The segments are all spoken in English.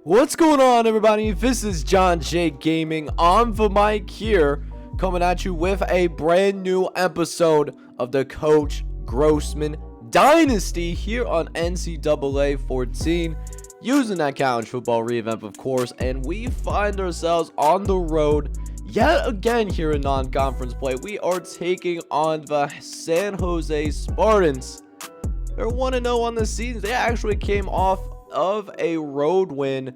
What's going on, everybody? This is John J Gaming on the mic here, coming at you with a brand new episode of the Coach Grossman Dynasty here on NCAA 14, using that college football revamp, of course. And we find ourselves on the road yet again here in non-conference play. We are taking on the San Jose Spartans. They're 1-0 on the season. They actually came off of a road win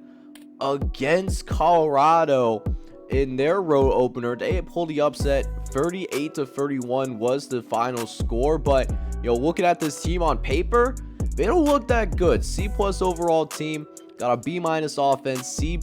against Colorado in their road opener. They pulled the upset. 38-31 was the final score. But looking at this team on paper, they don't look that good. C+ overall team, got a B- offense, C+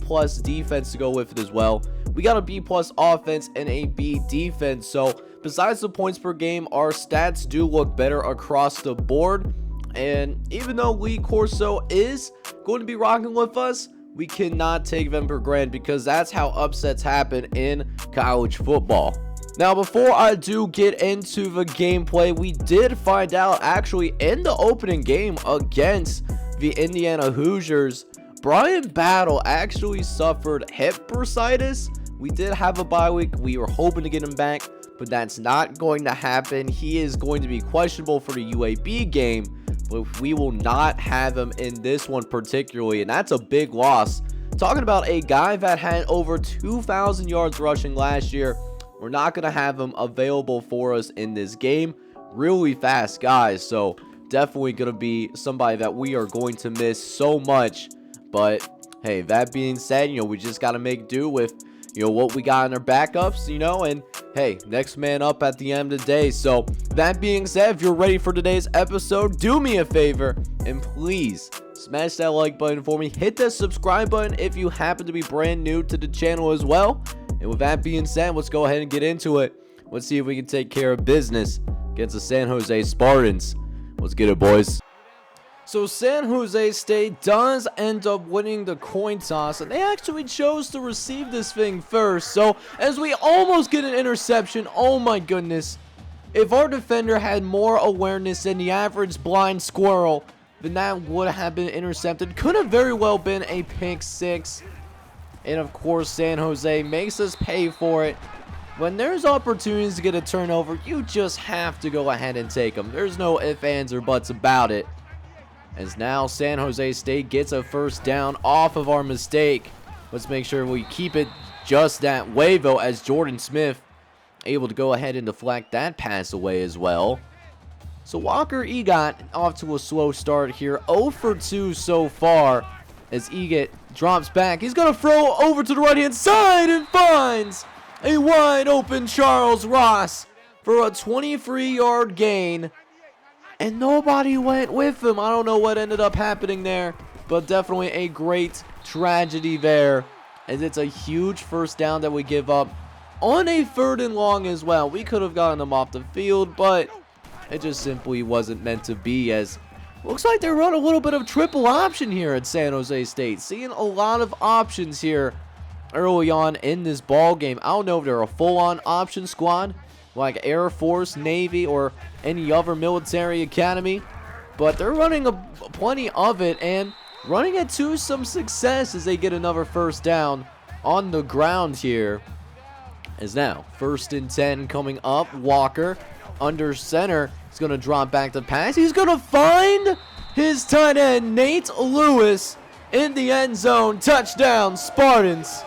defense to go with it as well. We got a B+ offense and a B defense. So besides the points per game, our stats do look better across the board. And even though Lee Corso is going to be rocking with us, we cannot take them for granted, because that's how upsets happen in college football. Now, before I do get into the gameplay, we did find out actually in the opening game against the Indiana Hoosiers, Brian Battle actually suffered hip bursitis. We did have a bye week. We were hoping to get him back, but that's not going to happen. He is going to be questionable for the UAB game, but we will not have him in this one particularly, and that's a big loss. Talking about a guy that had over 2,000 yards rushing last year, we're not going to have him available for us in this game. Really fast guys, so definitely going to be somebody that we are going to miss so much. But hey, that being said, we just got to make do with what we got in our backups, and hey, next man up at the end of the day. So that being said, if you're ready for today's episode, do me a favor and please smash that like button for me. Hit that subscribe button if you happen to be brand new to the channel as well. And with that being said, let's go ahead and get into it. Let's see if we can take care of business against the San Jose Spartans. Let's get it, boys. So San Jose State does end up winning the coin toss, and they actually chose to receive this thing first. So as we almost get an interception, oh my goodness. If our defender had more awareness than the average blind squirrel, then that would have been intercepted. Could have very well been a pick six. And of course, San Jose makes us pay for it. When there's opportunities to get a turnover, you just have to go ahead and take them. There's no ifs, ands, or buts about it. As now San Jose State gets a first down off of our mistake. Let's make sure we keep it just that way, though, as Jordan Smith able to go ahead and deflect that pass away as well. So Walker Egot off to a slow start here. 0 for 2 so far as Egot drops back. He's going to throw over to the right-hand side and finds a wide open Charles Ross for a 23-yard gain. And nobody went with him. I don't know what ended up happening there, but definitely a great tragedy there, as it's a huge first down that we give up on a 3rd and long as well. We could have gotten them off the field, but it just simply wasn't meant to be, as looks like they're running a little bit of triple option here at San Jose State. Seeing a lot of options here early on in this ball game. I don't know if they're a full-on option squad like Air Force, Navy, or any other military academy, but they're running plenty of it and running it to some success as they get another first down on the ground here. As now 1st and 10 coming up. Walker under center. He's going to drop back to pass. He's going to find his tight end Nate Lewis in the end zone. Touchdown Spartans.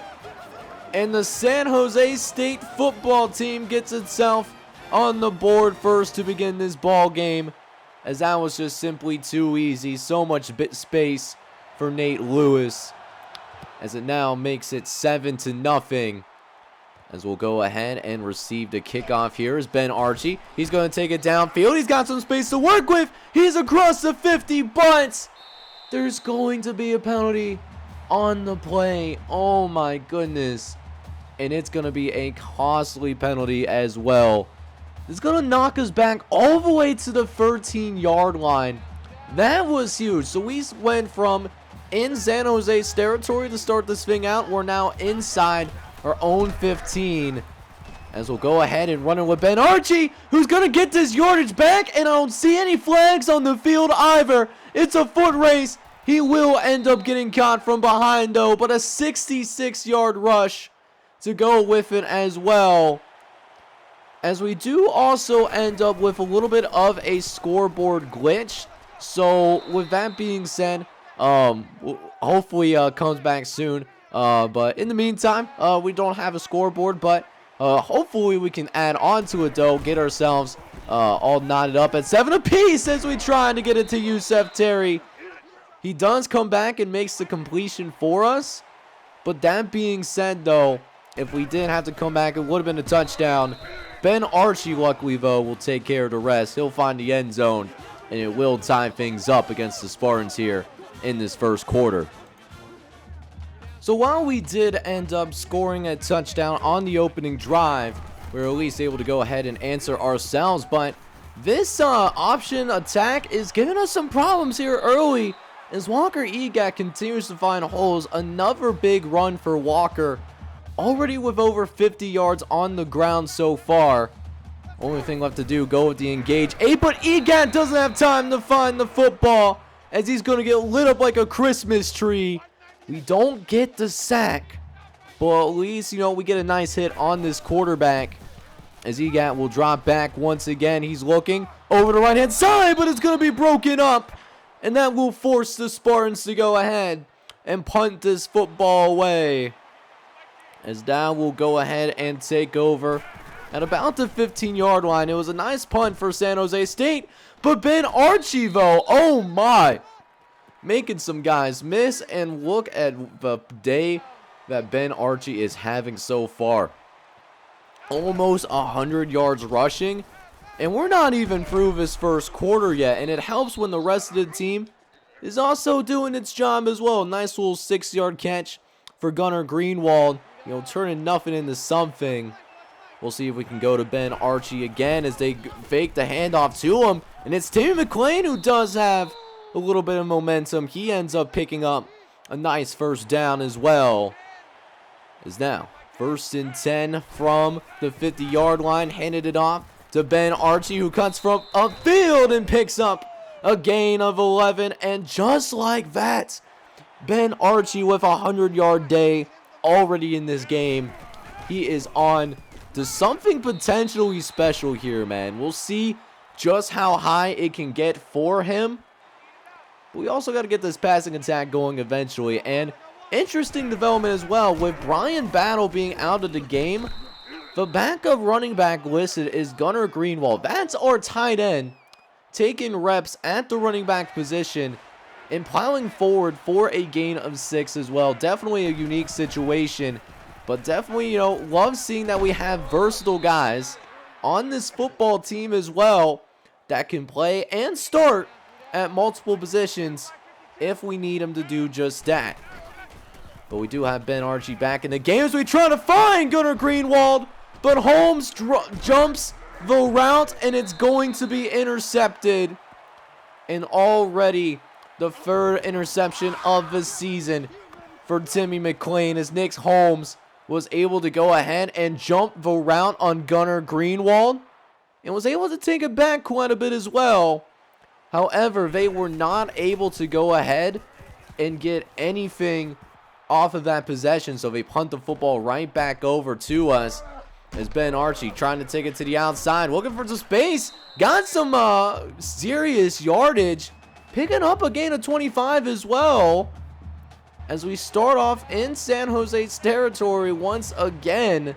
And the San Jose State football team gets itself on the board first to begin this ball game, as that was just simply too easy. So much space for Nate Lewis, as it now makes it 7-0. As we'll go ahead and receive the kickoff here is Ben Archie. He's going to take it downfield. He's got some space to work with. He's across the 50, but there's going to be a penalty on the play. Oh my goodness. And it's going to be a costly penalty as well. It's going to knock us back all the way to the 13-yard line. That was huge. So we went from in San Jose's territory to start this thing out. We're now inside our own 15. As we'll go ahead and run it with Ben Archie, who's going to get this yardage back. And I don't see any flags on the field either. It's a foot race. He will end up getting caught from behind though, but a 66-yard rush to go with it as well. As we do also end up with a little bit of a scoreboard glitch. So with that being said, hopefully comes back soon. But in the meantime, we don't have a scoreboard, but hopefully we can add on to it though, get ourselves all knotted up at 7 apiece as we try to get it to Yusef Terry. He does come back and makes the completion for us. But that being said though, if we did have to come back, it would have been a touchdown. Ben Archie, luckily though, will take care of the rest. He'll find the end zone, and it will tie things up against the Spartans here in this first quarter. So while we did end up scoring a touchdown on the opening drive, we were at least able to go ahead and answer ourselves. But this option attack is giving us some problems here early as Walker Egat continues to find holes. Another big run for Walker, already with over 50 yards on the ground so far. Only thing left to do, go with the engage. But Egat doesn't have time to find the football as he's going to get lit up like a Christmas tree. We don't get the sack, but at least, you know, we get a nice hit on this quarterback as Egat will drop back once again. He's looking over the right-hand side, but it's going to be broken up, and that will force the Spartans to go ahead and punt this football away. As now we'll go ahead and take over at about the 15-yard line. It was a nice punt for San Jose State, but Ben Archie, though, oh my, making some guys miss, and look at the day that Ben Archie is having so far. Almost 100 yards rushing, and we're not even through this first quarter yet, and it helps when the rest of the team is also doing its job as well. Nice little 6-yard catch for Gunnar Greenwald, you know, turning nothing into something. We'll see if we can go to Ben Archie again as they fake the handoff to him, and it's Timmy McLean who does have a little bit of momentum. He ends up picking up a nice first down as well. Is now 1st and 10 from the 50-yard line. Handed it off to Ben Archie, who cuts from upfield and picks up a gain of 11. And just like that, Ben Archie with a 100-yard day already in this game. He is on to something potentially special here, man. We'll see just how high it can get for him. We also got to get this passing attack going eventually. And interesting development as well, with Brian Battle being out of the game, the backup running back listed is Gunnar Greenwald. That's our tight end, taking reps at the running back position and plowing forward for a gain of 6 as well. Definitely a unique situation, but definitely, you know, love seeing that we have versatile guys on this football team as well that can play and start at multiple positions if we need him to do just that. But we do have Ben Archie back in the game as we try to find Gunnar Greenwald, but Holmes jumps the route and it's going to be intercepted. And already the 3rd interception of the season for Timmy McLean as Nick Holmes was able to go ahead and jump the route on Gunnar Greenwald and was able to take it back quite a bit as well. However, they were not able to go ahead and get anything off of that possession, so they punt the football right back over to us as Ben Archie trying to take it to the outside, looking for some space, got some serious yardage, picking up a gain of 25 as well, as we start off in San Jose's territory once again.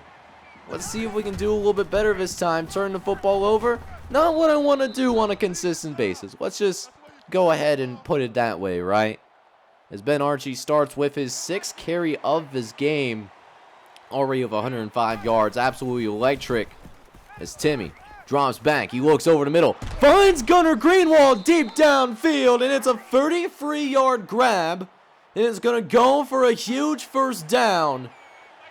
Let's see if we can do a little bit better this time. Turn the football over. Not what I want to do on a consistent basis. Let's just go ahead and put it that way, right? As Ben Archie starts with his 6th carry of this game, already of 105 yards. Absolutely electric as Timmy drops back. He looks over the middle, finds Gunnar Greenwald deep downfield, and it's a 33-yard grab. And it's going to go for a huge first down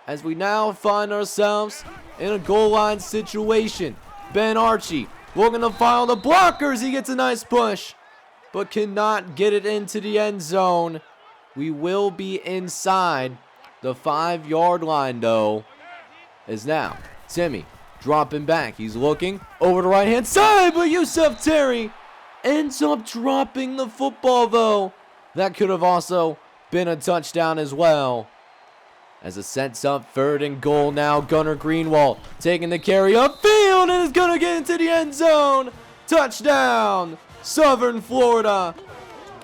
as we now find ourselves in a goal line situation. Ben Archie looking to file the blockers. He gets a nice push, but cannot get it into the end zone. We will be inside the 5-yard line, though, as now Timmy dropping back. He's looking over the right-hand side, but Yusef Terry ends up dropping the football, though. That could have also been a touchdown as well. As it sets up 3rd and goal now. Gunnar Greenwald taking the carry upfield and is going to get into the end zone. Touchdown, Southern Florida.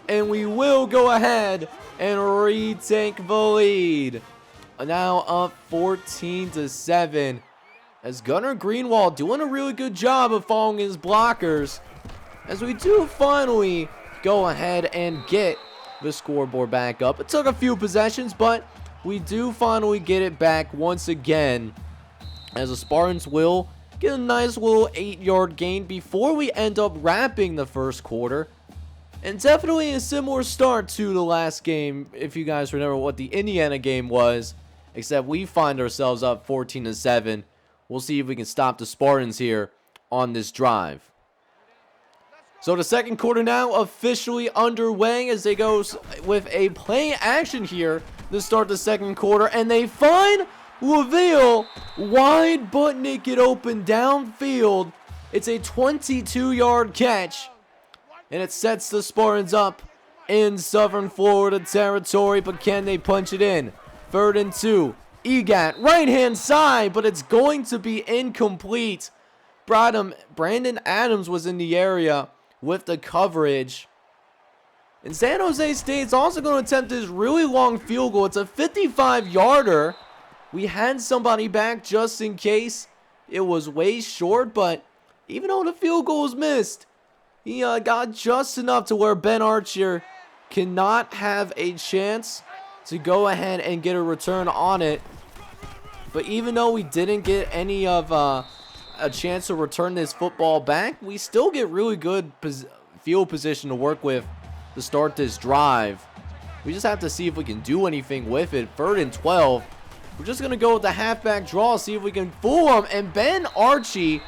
And we will go ahead and retake the lead. Now up 14-7. As Gunnar Greenwald doing a really good job of following his blockers. As we do finally go ahead and get the scoreboard back up. It took a few possessions, but we do finally get it back once again. As the Spartans will get a nice little 8-yard gain before we end up wrapping the first quarter. And definitely a similar start to the last game, if you guys remember what the Indiana game was. Except we find ourselves up 14-7. We'll see if we can stop the Spartans here on this drive. So the second quarter now officially underway as they go with a play action here to start the second quarter. And they find LaVille wide but naked open downfield. It's a 22-yard catch. And it sets the Spartans up in Southern Florida territory. But can they punch it in? 3rd and 2. Egat, right-hand side, but it's going to be incomplete. Brandon Adams was in the area with the coverage. And San Jose State's also going to attempt this really long field goal. It's a 55-yarder. We had somebody back just in case. It was way short, but even though the field goal was missed, he got just enough to where Ben Archer cannot have a chance to go ahead and get a return on it. But even though we didn't get any of a chance to return this football back, we still get really good field position to work with to start this drive. We just have to see if we can do anything with it. 3rd and 12. We're just going to go with the halfback draw, see if we can fool him. And Ben Archie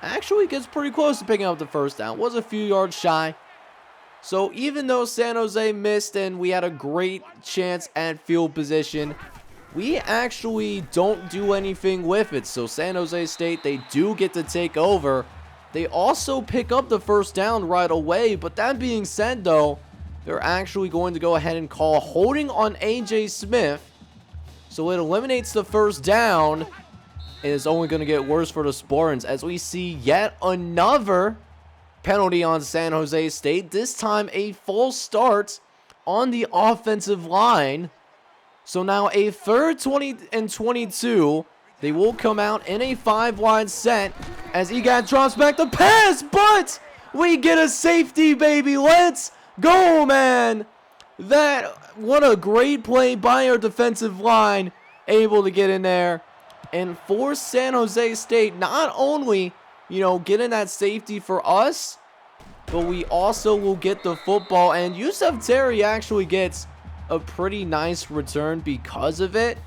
actually gets pretty close to picking up the first down. Was a few yards shy. So even though San Jose missed and we had a great chance at field position, we actually don't do anything with it. So San Jose State, they do get to take over. They also pick up the first down right away. But that being said, though, they're actually going to go ahead and call holding on A.J. Smith. So it eliminates the first down. And it's only going to get worse for the Spartans as we see yet another penalty on San Jose State. This time a false start on the offensive line. So now a 3rd 20 and 22. They will come out in a 5-wide set as Egat drops back the pass, but we get a safety, baby. Let's go, man. What a great play by our defensive line, able to get in there and force San Jose State not only, getting that safety for us, but we also will get the football. And Yusuf Terry actually gets a pretty nice return because of it.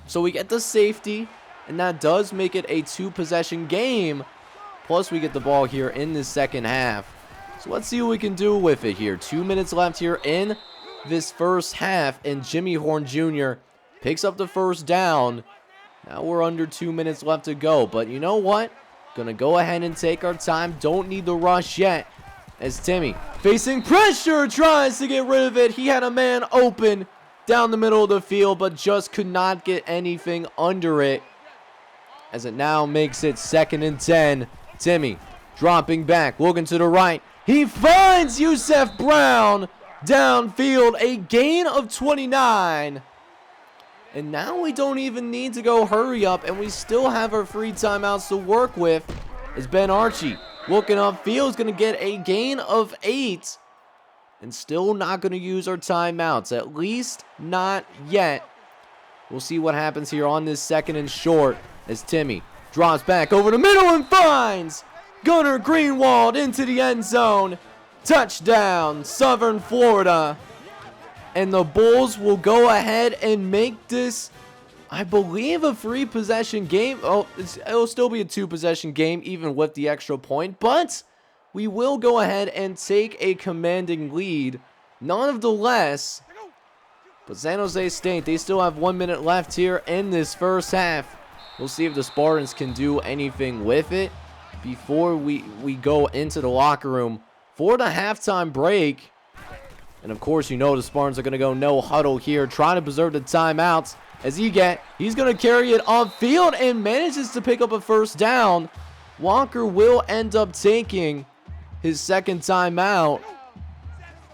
So we get the safety, and that does make it a 2-possession game. Plus we get the ball here in the second half. So let's see what we can do with it here. 2 minutes left here in this first half, and Jimmy Horn Jr. picks up the first down. Now we're under 2 minutes left to go, but you know what? Gonna go ahead and take our time. Don't need the rush yet. As Timmy, facing pressure, tries to get rid of it. He had a man open down the middle of the field, but just could not get anything under it. As it now makes it 2nd and 10. Timmy dropping back, looking to the right. He finds Yusef Brown downfield, a gain of 29. And now we don't even need to go hurry up, and we still have our free timeouts to work with. As Ben Archie looking upfield is going to get a gain of 8. And still not going to use our timeouts, at least not yet. We'll see what happens here on this 2nd and short as Timmy drops back over the middle and finds Gunnar Greenwald into the end zone. Touchdown, Southern Florida. And the Bulls will go ahead and make this, I believe, a 3-possession game. Oh, it'll still be a 2-possession game even with the extra point. But we will go ahead and take a commanding lead nonetheless. But San Jose State, they still have 1 minute left here in this first half. We'll see if the Spartans can do anything with it before we go into the locker room for the halftime break. And of course, you know the Spartans are going to go no huddle here, trying to preserve the timeouts. As he's going to carry it upfield and manages to pick up a first down. Walker will end up taking his second timeout.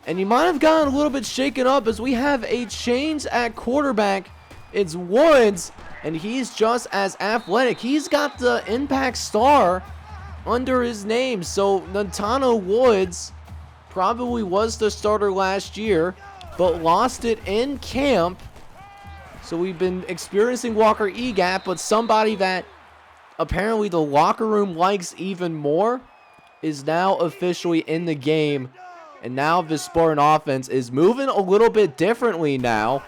And he might have gotten a little bit shaken up as we have a change at quarterback. It's Woods, and he's just as athletic. He's got the impact star under his name. So Natano Woods probably was the starter last year, but lost it in camp. So we've been experiencing Walker E-gap, but somebody that apparently the locker room likes even more is now officially in the game. And now the Spartan offense is moving a little bit differently now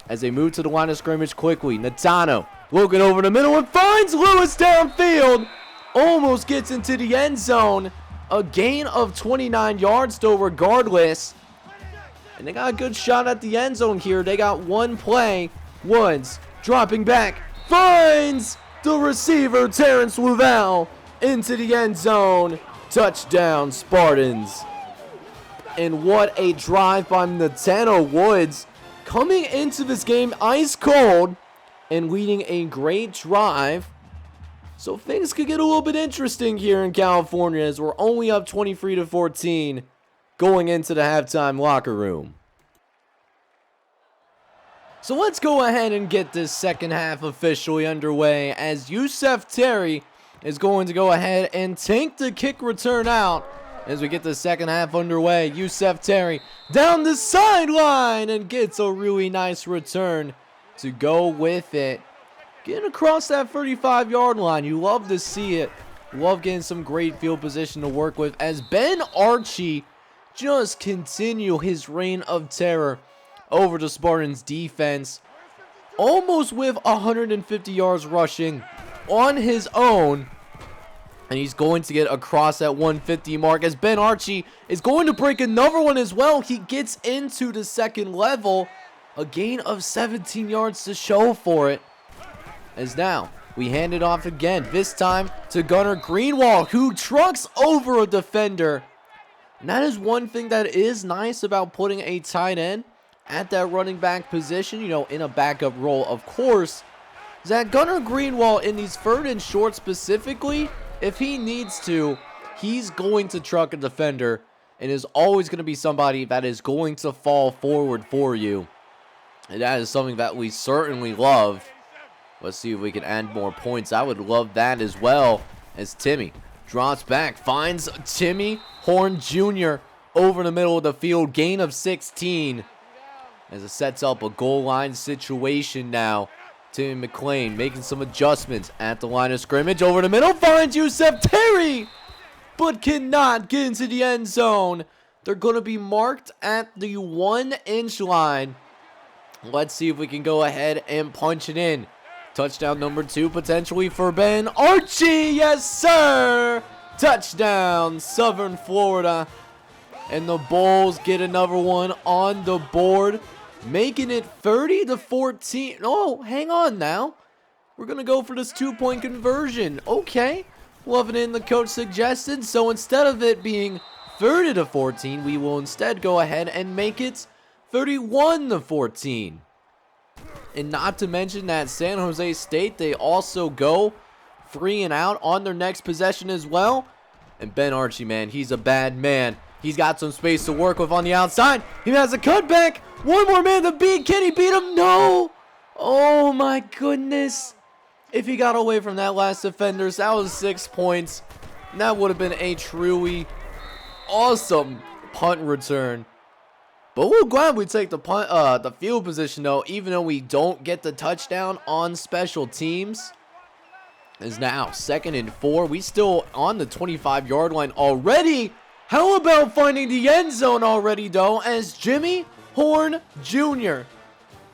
as they move to the line of scrimmage quickly. Natano looking over the middle and finds Lewis downfield. Almost gets into the end zone. A gain of 29 yards though regardless. And they got a good shot at the end zone here. They got one play. Woods dropping back. Finds the receiver, Terrence Louvel, into the end zone. Touchdown, Spartans. And what a drive by Natano Woods. Coming into this game ice cold and leading a great drive. So things could get a little bit interesting here in California as we're only up 23-14 going into the halftime locker room. So let's go ahead and get this second half officially underway as Yusef Terry is going to go ahead and take the kick return out as we get the second half underway. Yusef Terry down the sideline and gets a really nice return to go with it. Getting across that 35-yard line. You love to see it. Love getting some great field position to work with as Ben Archie just continue his reign of terror over the Spartans defense. Almost with 150 yards rushing on his own. And he's going to get across that 150 mark as Ben Archie is going to break another one as well. He gets into the second level. A gain of 17 yards to show for it. As now we hand it off again. This time to Gunnar Greenwald, who trucks over a defender. And that is one thing that is nice about putting a tight end at that running back position, you know, in a backup role, of course, is that Gunnar Greenwald in these third and short specifically, if he needs to, he's going to truck a defender and is always going to be somebody that is going to fall forward for you. And that is something that we certainly love. Let's see if we can add more points. I would love that as well as Timmy drops back, finds Timmy Horn Jr. over the middle of the field. Gain of 16 as it sets up a goal line situation now. Timmy McLean making some adjustments at the line of scrimmage. Over the middle, finds Yusef Terry, but cannot get into the end zone. They're going to be marked at the 1-inch line. Let's see if we can go ahead and punch it in. Touchdown number 2 potentially for Ben Archie. Yes, sir. Touchdown, Southern Florida. And the Bulls get another one on the board, making it 30-14. Oh, hang on now. We're going to go for this 2-point conversion. Okay. Loving it, the coach suggested. So instead of it being 30-14, we will instead go ahead and make it 31-14. And not to mention that San Jose State, they also go 3 and out on their next possession as well. And Ben Archie, man, he's a bad man. He's got some space to work with on the outside. He has a cutback. One more man to beat. Can he beat him? No. Oh, my goodness. If he got away from that last defender, that was 6 points. And that would have been a truly awesome punt return. But we're glad we take the field position, though, even though we don't get the touchdown on special teams. Is now 2nd and 4. We still on the 25-yard line already. How about finding the end zone already, though, as Jimmy Horn Jr.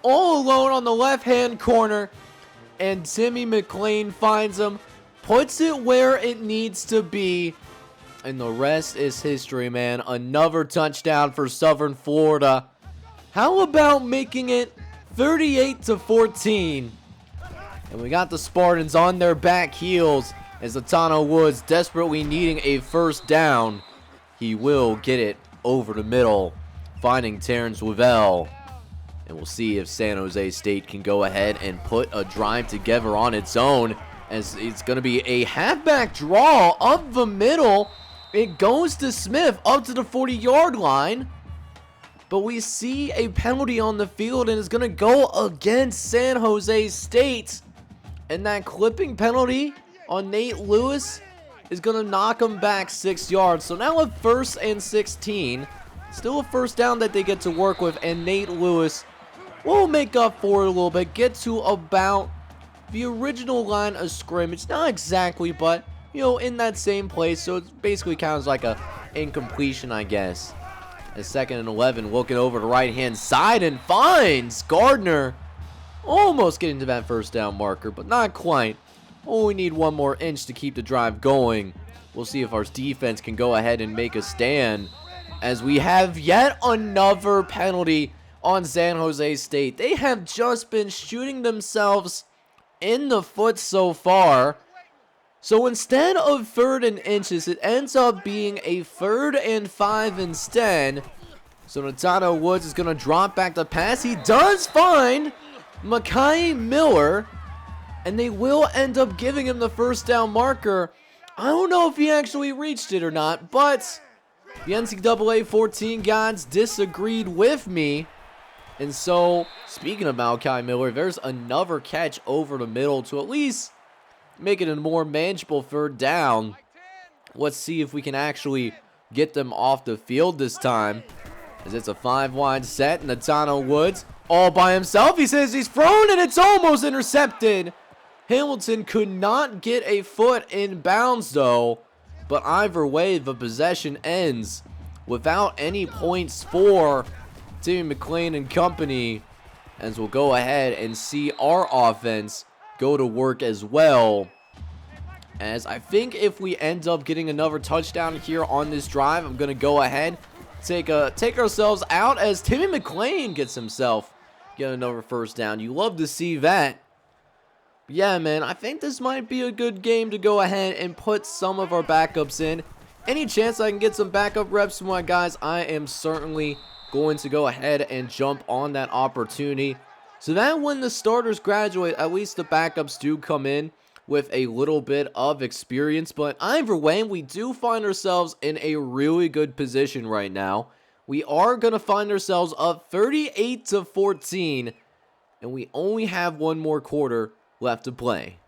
all alone on the left-hand corner. And Timmy McLean finds him, puts it where it needs to be. And the rest is history, man. Another touchdown for Southern Florida. How about making it 38-14? And we got the Spartans on their back heels as Natano Woods desperately needing a first down. He will get it over the middle finding Terrence Wavell. And we'll see if San Jose State can go ahead and put a drive together on its own, as it's going to be a halfback draw up the middle. It goes to Smith up to the 40-yard line. But we see a penalty on the field, and it's going to go against San Jose State. And that clipping penalty on Nate Lewis is going to knock him back 6 yards. So now with 1st and 16, still a first down that they get to work with, and Nate Lewis will make up for it a little bit, get to about the original line of scrimmage. Not exactly, but, you know, in that same place. So it basically counts like a incompletion, I guess. A 2nd and 11, looking over the right-hand side and finds Gardner. Almost getting to that first down marker, but not quite. Oh, we need one more inch to keep the drive going. We'll see if our defense can go ahead and make a stand, as we have yet another penalty on San Jose State. They have just been shooting themselves in the foot so far. So instead of 3rd and inches, it ends up being a 3rd and 5 instead. So Natano Woods is going to drop back the pass. He does find Makai Miller, and they will end up giving him the first down marker. I don't know if he actually reached it or not, but the NCAA 14 gods disagreed with me. And so, speaking of Makai Miller, there's another catch over the middle to at least make it a more manageable 3rd down. Let's see if we can actually get them off the field this time, as it's a 5-wide set. Natano Woods all by himself. He says he's thrown, and it's almost intercepted. Hamilton could not get a foot in bounds, though. But either way, the possession ends without any points for Timmy McClain and company, as we'll go ahead and see our offense go to work as well. As I think if we end up getting another touchdown here on this drive, I'm going to go ahead, take ourselves out, as Timmy McClain gets himself get another first down. You love to see that. Yeah, man, I think this might be a good game to go ahead and put some of our backups in. Any chance I can get some backup reps from my guys, I am certainly going to go ahead and jump on that opportunity, so that when the starters graduate, at least the backups do come in with a little bit of experience. But either way, we do find ourselves in a really good position right now. We are going to find ourselves up 38-14, and we only have one more quarter left to play.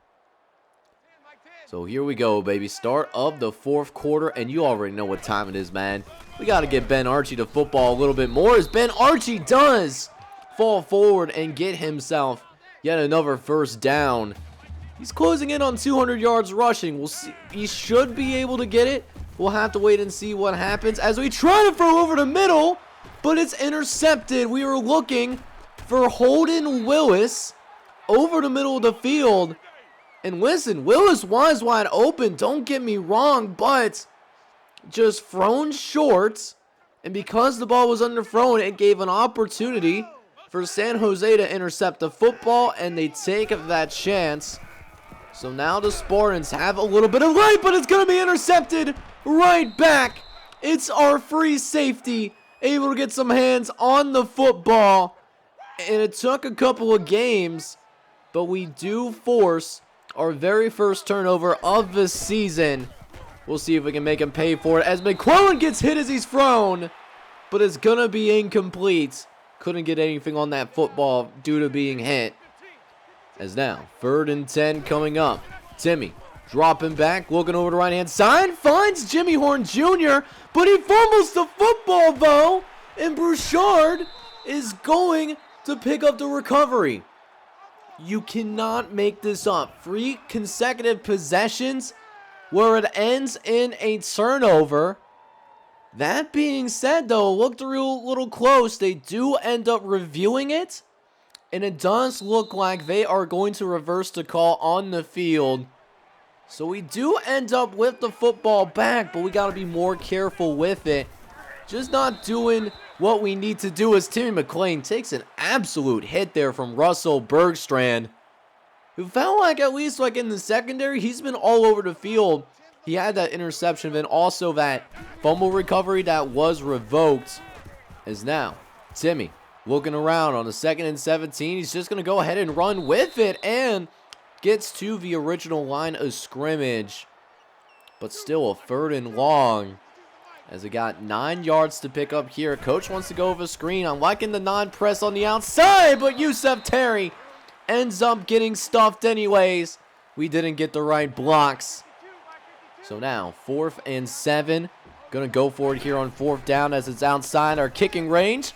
So here we go, baby. Start of the 4th quarter, and you already know what time it is, man. We got to get Ben Archie to football a little bit more, as Ben Archie does fall forward and get himself yet another first down. He's closing in on 200 yards rushing. We'll see. He should be able to get it. We'll have to wait and see what happens as we try to throw over the middle, but it's intercepted. We were looking for Holden Willis over the middle of the field. And listen, Willis was wide open, don't get me wrong, but just thrown short. And because the ball was underthrown, it gave an opportunity for San Jose to intercept the football, and they take that chance. So now the Spartans have a little bit of light, but it's going to be intercepted right back. It's our free safety able to get some hands on the football. And it took a couple of games, but we do force our very first turnover of the season. We'll see if we can make him pay for it, as McClellan gets hit as he's thrown, but it's going to be incomplete. Couldn't get anything on that football due to being hit. As now, 3rd and 10 coming up. Timmy dropping back, looking over the right-hand side, finds Jimmy Horn Jr., but he fumbles the football, though, and Bouchard is going to pick up the recovery. You cannot make this up. 3 consecutive possessions where it ends in a turnover. That being said, though, looked a little close. They do end up reviewing it, and it does look like they are going to reverse the call on the field. So we do end up with the football back, but we got to be more careful with it. Just not doing what we need to do, as Timmy McClain takes an absolute hit there from Russell Bergstrand, who felt like, at least like in the secondary, he's been all over the field. He had that interception and also that fumble recovery that was revoked. is now Timmy looking around on the 2nd and 17. He's just going to go ahead and run with it and gets to the original line of scrimmage. But still a 3rd and long, as it got 9 yards to pick up here. Coach wants to go over screen. I'm liking the non-press on the outside, but Yusef Terry ends up getting stuffed anyways. We didn't get the right blocks. So now 4th and 7. Gonna go for it here on 4th down as it's outside our kicking range.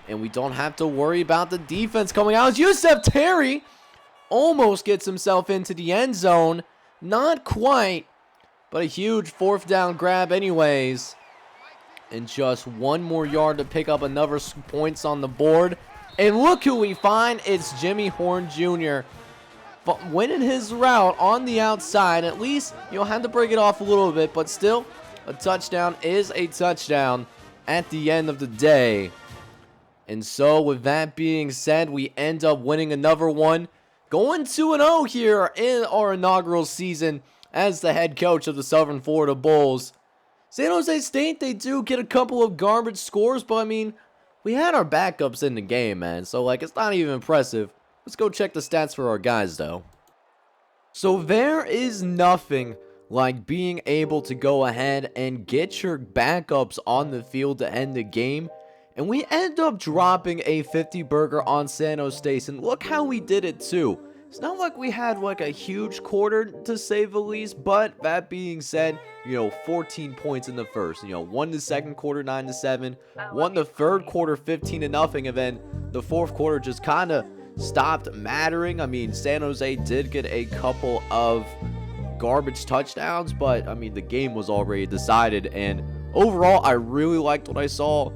And we don't have to worry about the defense coming out. As Yusef Terry almost gets himself into the end zone. Not quite, but a huge 4th down grab anyways. And just 1 more yard to pick up another points on the board. And look who we find. It's Jimmy Horn Jr. But winning his route on the outside. At least you'll have to break it off a little bit, but still, a touchdown is a touchdown at the end of the day. And so with that being said, we end up winning another one. Going 2-0 here in our inaugural season as the head coach of the Southern Florida Bulls. San Jose State, they do get a couple of garbage scores, but I mean, we had our backups in the game, man. So like, it's not even impressive. Let's go check the stats for our guys though. So there is nothing like being able to go ahead and get your backups on the field to end the game. And we end up dropping a 50 burger on San Jose State. And look how we did it too. It's not like we had like a huge quarter to say the least. But that being said, 14 points in the first. Won the second quarter 9-7. Won the third quarter 15-0. And then the fourth quarter just kind of stopped mattering. I mean, San Jose did get a couple of garbage touchdowns. But I mean, the game was already decided. And overall, I really liked what I saw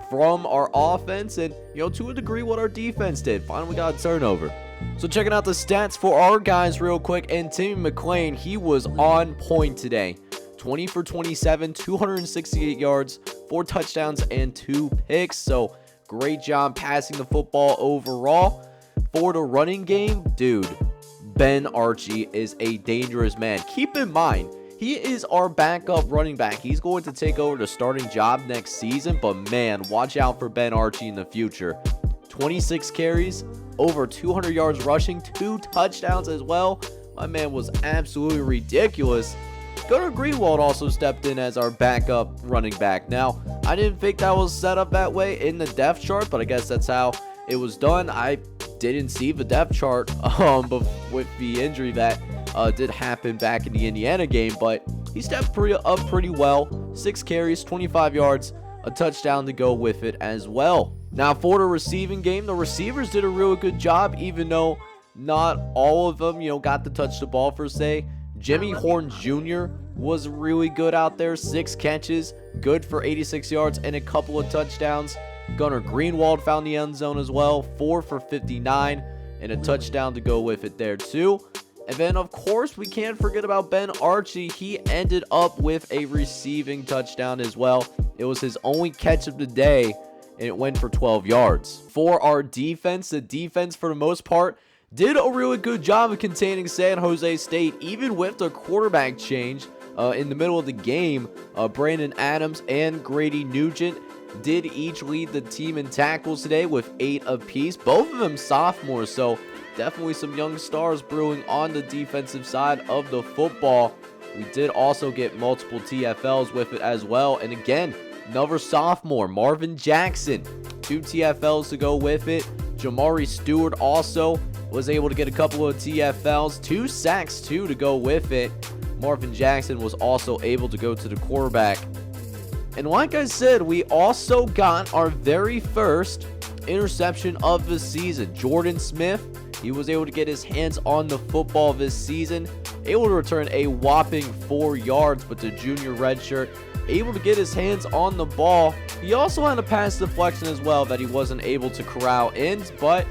from our offense and, to a degree, what our defense did. Finally, we got a turnover. So checking out the stats for our guys real quick. And Timmy McClain, he was on point today. 20 for 27, 268 yards, 4 touchdowns, and 2 picks. So great job passing the football overall. For the running game, dude, Ben Archie is a dangerous man. Keep in mind, he is our backup running back. He's going to take over the starting job next season. But man, watch out for Ben Archie in the future. 26 carries, over 200 yards rushing, 2 touchdowns as well. My man was absolutely ridiculous. Gunnar Greenwald also stepped in as our backup running back. Now, I didn't think that was set up that way in the depth chart, but I guess that's how it was done. I didn't see the depth chart but with the injury that did happen back in the Indiana game, but he stepped up pretty well. 6 carries, 25 yards, a touchdown to go with it as well. Now for the receiving game, the receivers did a really good job, even though not all of them, got to touch the ball per se. Jimmy Horn Jr. was really good out there. 6 catches, good for 86 yards and a couple of touchdowns. Gunnar Greenwald found the end zone as well, 4 for 59 and a touchdown to go with it there too. And then, of course, we can't forget about Ben Archie. He ended up with a receiving touchdown as well. It was his only catch of the day, and it went for 12 yards. For our defense, the defense, for the most part, did a really good job of containing San Jose State, even with the quarterback change in the middle of the game. Brandon Adams and Grady Nugent did each lead the team in tackles today with 8 apiece. Both of them sophomores, so definitely some young stars brewing on the defensive side of the football. We did also get multiple TFLs with it as well. And again, another sophomore, Marvin Jackson, 2 TFLs to go with it. Jamari Stewart also was able to get a couple of TFLs, 2 sacks too to go with it. Marvin Jackson was also able to go to the quarterback. And like I said, we also got our very first interception of the season. Jordan Smith, he was able to get his hands on the football this season, able to return a whopping 4 yards, but the junior redshirt able to get his hands on the ball. He also had a pass deflection as well that he wasn't able to corral in, but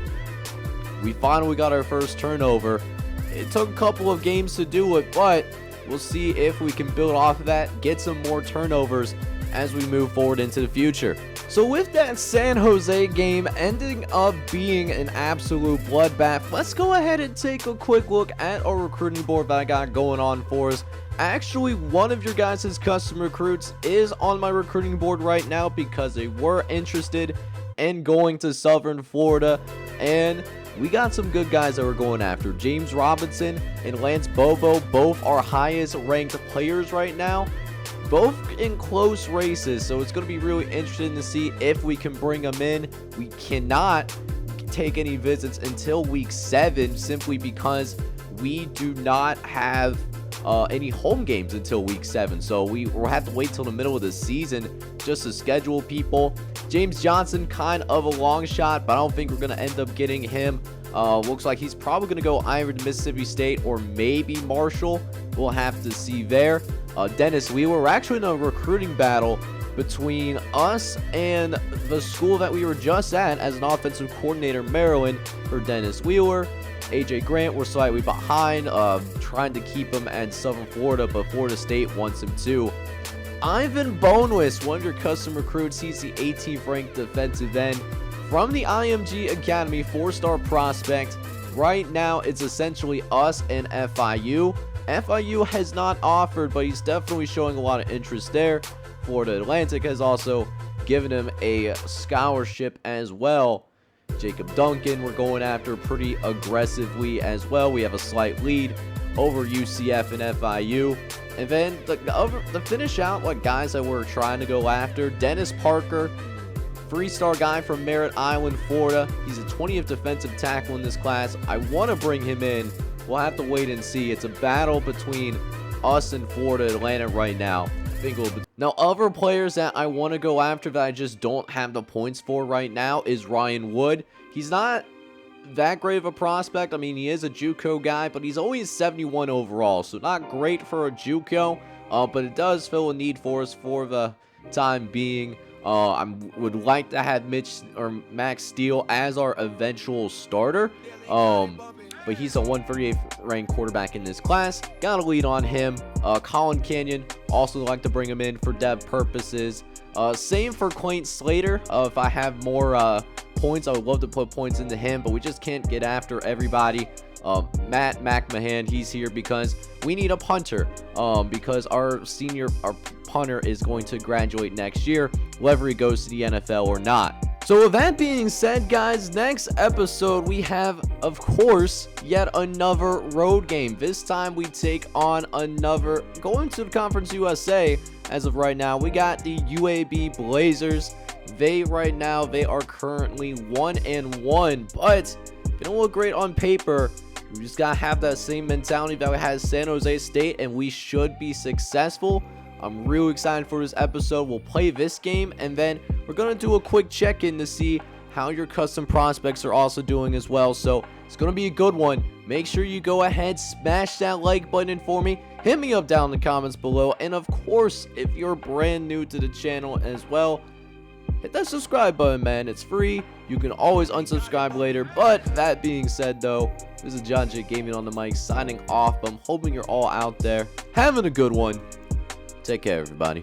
we finally got our first turnover. It took a couple of games to do it, but we'll see if we can build off of that, get some more turnovers as we move forward into the future. So with that San Jose game ending up being an absolute bloodbath, let's go ahead and take a quick look at our recruiting board that I got going on for us Actually, one of your guys' custom recruits is on my recruiting board right now because they were interested in going to Southern Florida, and we got some good guys that we're going after. James Robinson and Lance Bobo, both our highest ranked players right now, both in close races, so it's going to be really interesting to see if we can bring them in. We cannot take any visits until week 7 simply because we do not have any home games until week 7, so we'll have to wait till the middle of the season just to schedule people. James Johnson, kind of a long shot, but I don't think we're going to end up getting him. Looks like he's probably going to go either to Mississippi State or maybe Marshall. We'll have to see there. Dennis Wheeler, we're actually in a recruiting battle between us and the school that we were just at as an offensive coordinator, Maryland, for Dennis Wheeler. AJ Grant, we're slightly behind, trying to keep him at Southern Florida, but Florida State wants him too. Ivan Bonewis, one of your custom recruits, he's the 18th ranked defensive end from the IMG Academy, 4-star prospect. Right now, it's essentially us and FIU. FIU has not offered, but he's definitely showing a lot of interest there. Florida Atlantic has also given him a scholarship as well. Jacob Duncan, we're going after pretty aggressively as well. We have a slight lead over UCF and FIU. And then the finish out, what guys that we're trying to go after, Dennis Parker, 3-star guy from Merritt Island, Florida. He's a 20th defensive tackle in this class. I want to bring him in. We'll have to wait and see. It's a battle between us and Florida Atlanta right now. Now, other players that I want to go after that I just don't have the points for right now is Ryan Wood. He's not that great of a prospect. I mean, he is a JUCO guy, but he's only 71 overall, so not great for a JUCO, but it does fill a need for us for the time being. I would like to have Max Steele as our eventual starter. But he's a 138th ranked quarterback in this class. Got a lead on him. Colin Canyon, also like to bring him in for depth purposes. Same for Quaint Slater. If I have more points, I would love to put points into him, but we just can't get after everybody. Matt McMahon, he's here because we need a punter. Because our punter is going to graduate next year, whether he goes to the NFL or not. So with that being said, guys, next episode we have, of course, yet another road game. This time we take on going to the Conference USA. As of right now, we got the UAB Blazers. They are currently 1-1, but they don't look great on paper. We just gotta have that same mentality that we had at San Jose State, and we should be successful. I'm really excited for this episode. We'll play this game, and then we're going to do a quick check-in to see how your custom prospects are also doing as well. So it's going to be a good one. Make sure you go ahead, smash that like button for me. Hit me up down in the comments below. And of course, if you're brand new to the channel as well, hit that subscribe button, man. It's free. You can always unsubscribe later. But that being said, though, this is John J Gaming on the mic signing off. I'm hoping you're all out there having a good one. Take care, everybody.